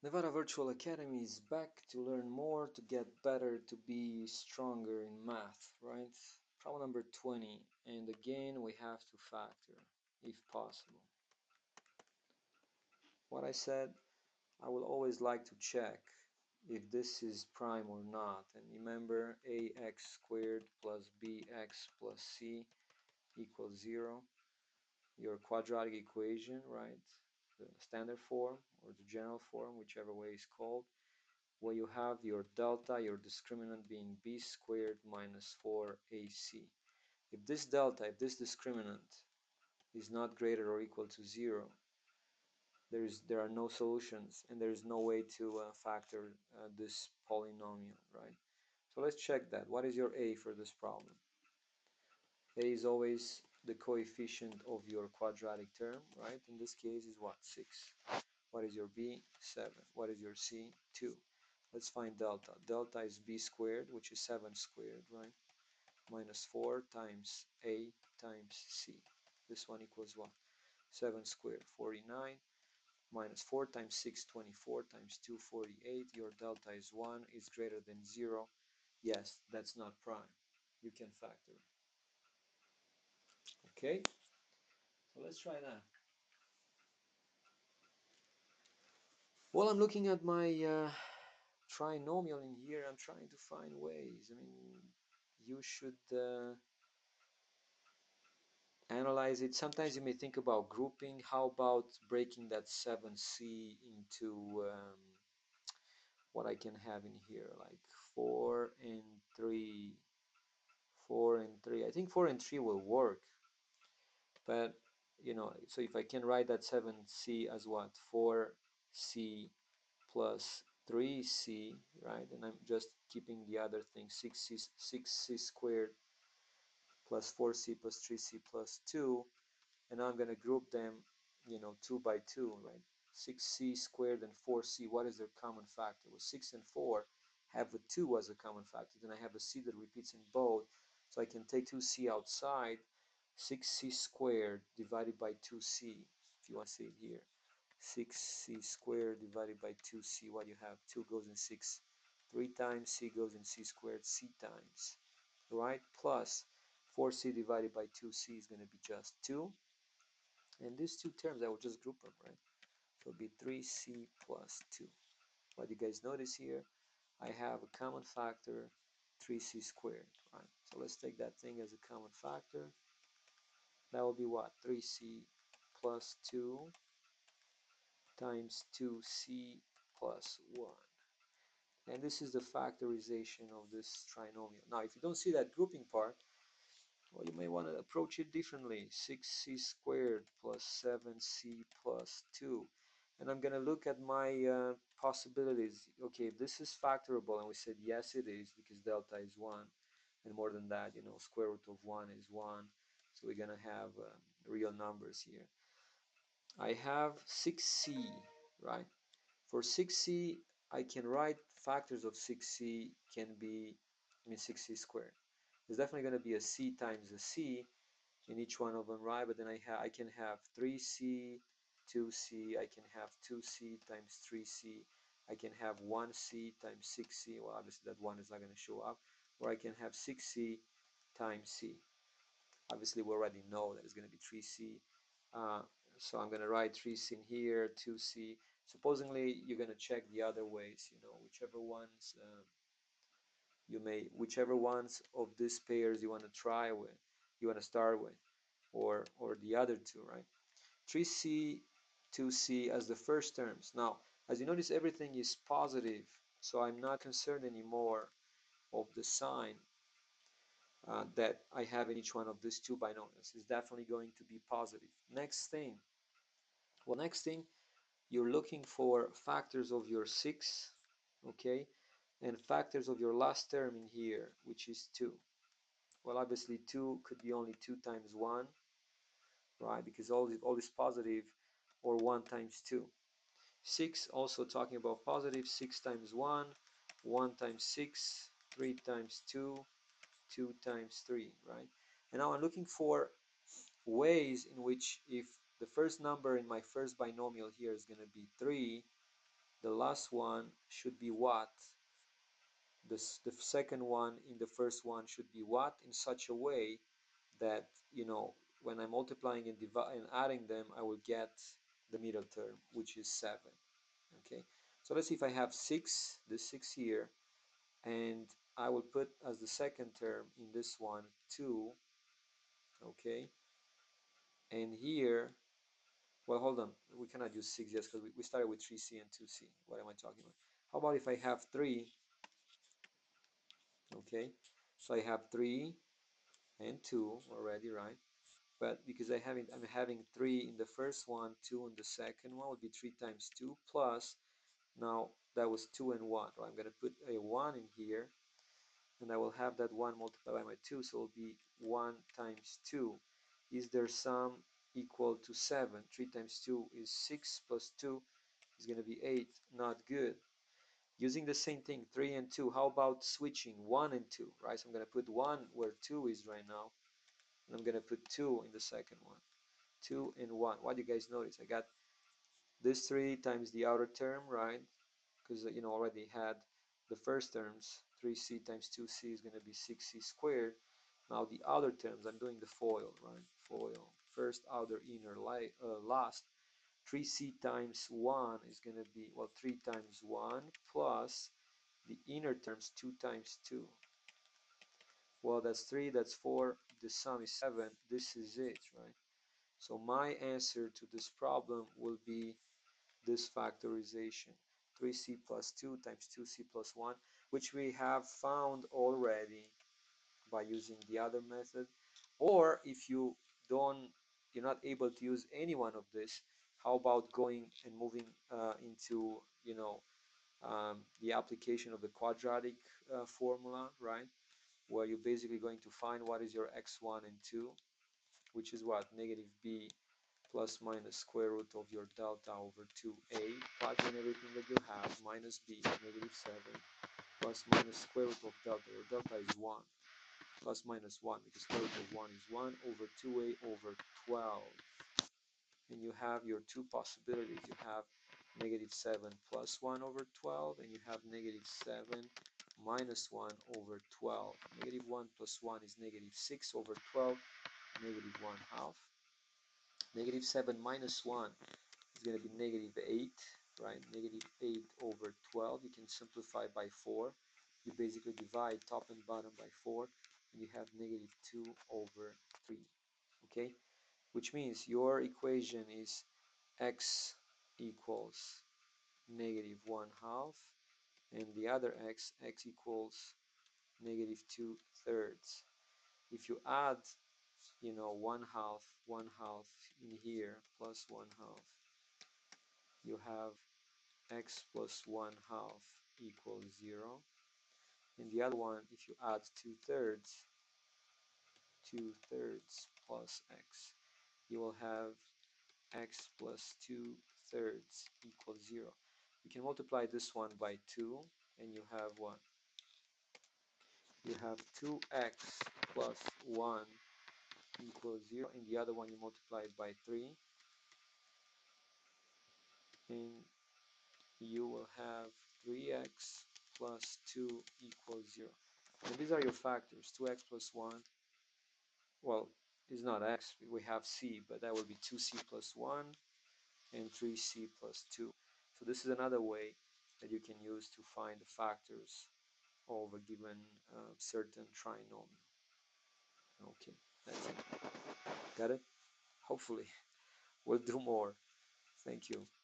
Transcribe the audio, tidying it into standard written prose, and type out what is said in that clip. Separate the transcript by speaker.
Speaker 1: Nevada Virtual Academy is back to learn more, to get better, to be stronger in math, right? Problem number 20, and again we have to factor, if possible. What I said, I will always like to check if this is prime or not, and remember ax squared plus bx plus c equals 0, your quadratic equation, right? The standard form or the general form, whichever way it's called, where you have your delta, your discriminant being b squared minus 4ac. If this delta, if this discriminant is not greater or equal to 0, there are no solutions and there is no way to factor this polynomial, right? So let's check that. What is your a for this problem? A is always the coefficient of your quadratic term, right? In this case is what? 6. What is your b? 7. What is your c? 2. Let's find delta. Delta is b squared, which is 7 squared, right? Minus 4 times a times c. This one equals what? 7 squared, 49. Minus 4 times 6, 24, times 2, 48. Your delta is 1, is greater than 0. Yes, that's not prime. You can factor. Okay, so let's try that. Well, I'm looking at my trinomial in here. I'm trying to find ways. I mean, you should analyze it. Sometimes you may think about grouping. How about breaking that 7c into what I can have in here, like 4 and 3. 4 and 3. I think 4 and 3 will work. But, you know, so if I can write that 7c as what? 4c plus 3c, right? And I'm just keeping the other thing, 6c squared plus 4c plus 3c plus 2. And now I'm going to group them, you know, 2 by 2, right? 6c squared and 4c, what is their common factor? Well, 6 and 4 have a 2 as a common factor. Then I have a c that repeats in both. So I can take 2c outside. 6c squared divided by 2c, if you want to see it here. 6c squared divided by 2c, what do you have? 2 goes in 6 3 times, c goes in c squared, c times, right? Plus 4c divided by 2c is going to be just 2. And these two terms, I will just group them, right? So it'll be 3c plus 2. What do you guys notice here? I have a common factor, 3c squared, right? So let's take that thing as a common factor. That will be what? 3c plus 2 times 2c plus 1. And this is the factorization of this trinomial. Now, if you don't see that grouping part, well, you may want to approach it differently. 6c squared plus 7c plus 2. And I'm going to look at my possibilities. Okay, if this is factorable, and we said yes it is, because delta is 1, and more than that, you know, square root of 1 is 1. So we're going to have real numbers here. I have 6c, right? For 6c, I can write factors of 6c can be, 6c squared. There's definitely going to be a c times a c in each one of them, right? But then I can have 3c, 2c, I can have 2c times 3c, I can have 1c times 6c, well, obviously that 1 is not going to show up, or I can have 6c times c. Obviously, we already know that it's going to be 3c, so I'm going to write 3c in here, 2c. Supposedly, you're going to check the other ways, you know, whichever ones of these pairs you want to try with, you want to start with, or the other two, right? 3c, 2c as the first terms. Now, as you notice, everything is positive, so I'm not concerned anymore of the sign that I have in each one of these two binomials. It's definitely going to be positive. Next thing, you're looking for factors of your 6, okay, and factors of your last term in here, which is 2. Well, obviously 2 could be only 2 times 1, right, because all is positive, or 1 times 2. 6, also talking about positive, 6 times 1, 1 times 6, 3 times 2, 2 times 3, right? And now I'm looking for ways in which, if the first number in my first binomial here is going to be 3, the last one should be what? The second one in the first one should be what? In such a way that, when I'm multiplying and and adding them, I will get the middle term, which is 7. Okay, so let's see if I have 6, this 6 here, and I will put as the second term in this one 2. Okay, and here, well, hold on, we cannot use 6 just because we started with 3c and 2c. What am I talking about? How about if I have 3? Okay, so I have 3 and 2 already, right? But because I'm having 3 in the first one, 2 in the second one, would be 3 times 2 plus, now that was 2 and 1, right? I'm going to put a 1 in here, and I will have that 1 multiplied by my 2, so it will be 1 times 2. Is there some equal to 7? 3 times 2 is 6 plus 2 is going to be 8. Not good. Using the same thing, 3 and 2, how about switching 1 and 2, right? So I'm going to put 1 where 2 is right now, and I'm going to put 2 in the second one. 2 and 1. What do you guys notice? I got this 3 times the outer term, right? Because already had the first terms. 3c times 2c is going to be 6c squared. Now the outer terms, I'm doing the FOIL, right? FOIL. First, outer, inner, last. 3c times 1 is going to be, well, 3 times 1 plus the inner terms 2 times 2. Well, that's 3, that's 4, the sum is 7. This is it, right? So my answer to this problem will be this factorization. 3c plus 2 times 2c plus 1, which we have found already by using the other method. Or if you're not able to use any one of this, how about going and moving into, the application of the quadratic formula, right? Where you're basically going to find what is your x1 and 2, which is what? Negative b plus minus square root of your delta over 2a, plug in everything that you have, minus b, negative 7, plus minus square root of delta. Your delta is 1, plus minus 1, because square root of 1 is 1 over 2a over 12. And you have your two possibilities. You have negative 7 plus 1 over 12, and you have negative 7 minus 1 over 12. Negative 1 plus 1 is negative 6 over 12, negative 1 half. Negative 7 minus 1 is going to be negative 8, right? Negative 8 over 12. You can simplify by 4. You basically divide top and bottom by 4, and you have negative 2 over 3, okay? Which means your equation is x equals negative 1 half, and the other x equals negative 2 thirds. If you add, 1 half, 1 half in here, plus 1 half, you have x plus 1 half equals 0. And the other one, if you add 2 thirds, 2 thirds plus x, you will have x plus 2 thirds equals 0. You can multiply this one by 2, and you have what? You have 2x plus 1 equals 0, and the other one you multiply it by 3, and you will have 3x plus 2 equals 0. And these are your factors. 2x plus 1, well, it's not x, we have c, but that will be 2c plus 1 and 3c plus 2. So this is another way that you can use to find the factors of a given certain trinomial. Okay, that's it. Got it? Hopefully. We'll do more. Thank you.